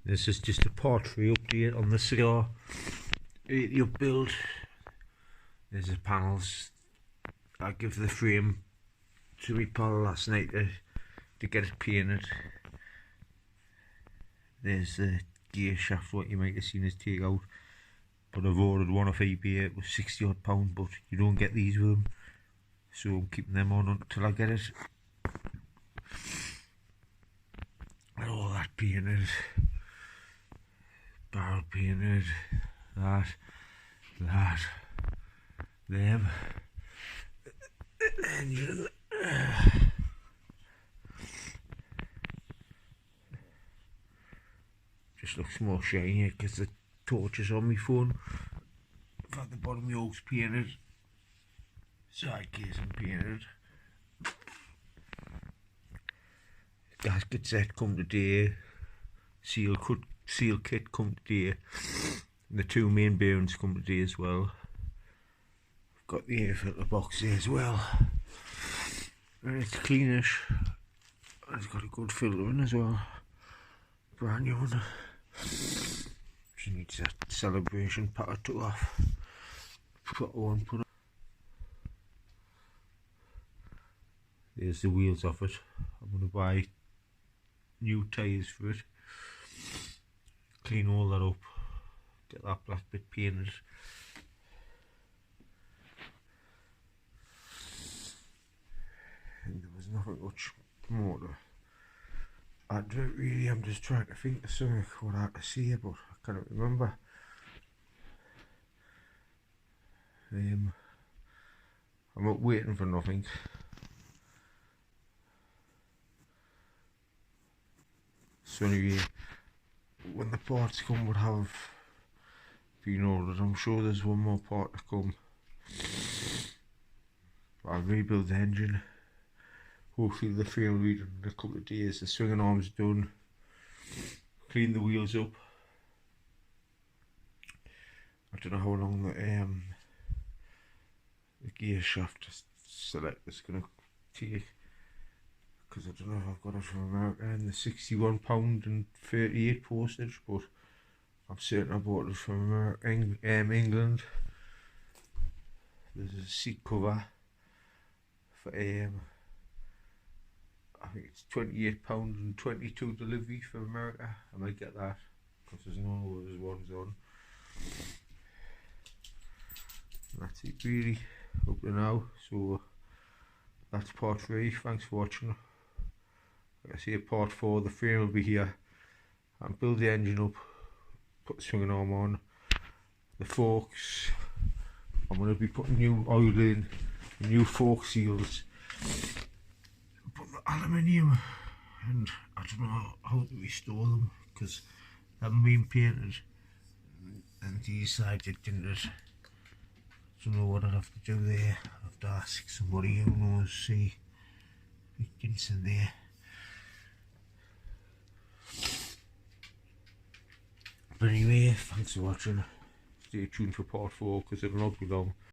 This is just a part 3 update on the cigar 80 up build. There's the panels. I give the frame to my pal last night to get it painted. There's the gear shaft, what you might have seen us take out, but I've ordered one off eBay. It was £60 odd, but you don't get these with them, so I'm keeping them on until I get it. And all that painted, barrel painted, that, them, engine. Just looks more shiny because the torch is on my phone. I've had the bottom yokes painted, side casing painted, gasket set come today, seal kit come today, and the two main bearings come today as well. I've got the air filter box there as well, and it's cleanish. It's got a good filter in as well, brand new one. Just needs that celebration pattern took off. Put one, put it. There's the wheels off it. I'm going to buy new tyres for it. Clean all that up. Get that black bit painted. And there was nothing much more to add to it really. I'm just trying to think of something what I had to say, but I can't remember. I'm not waiting for nothing. So anyway, when the parts come would have been ordered. I'm sure there's one more part to come. I'll rebuild the engine. Hopefully the frame will be done in a couple of days. The swinging arm's done. Clean the wheels up. I don't know how long the gear shaft select is going to take, because I don't know if I've got it from America and the £61 and 38 postage, but I'm certain I bought it from America, England. There's a seat cover for I think it's £28 and 22 delivery for America. I might get that because there's no other ones on. And that's it really up to now. So that's part 3. Thanks for watching. Like I say, part 4, the frame will be here, and build the engine up, put the swinging arm on, the forks. I'm going to be putting new oil in, new fork seals, put the aluminium, and I don't know how to restore them because they haven't been painted, and these sides are tinted. I don't know what I'll have to do there. I'll have to ask somebody who knows, see big dents in there. But anyway, thanks for watching. Stay tuned for part 4 because it'll not be long.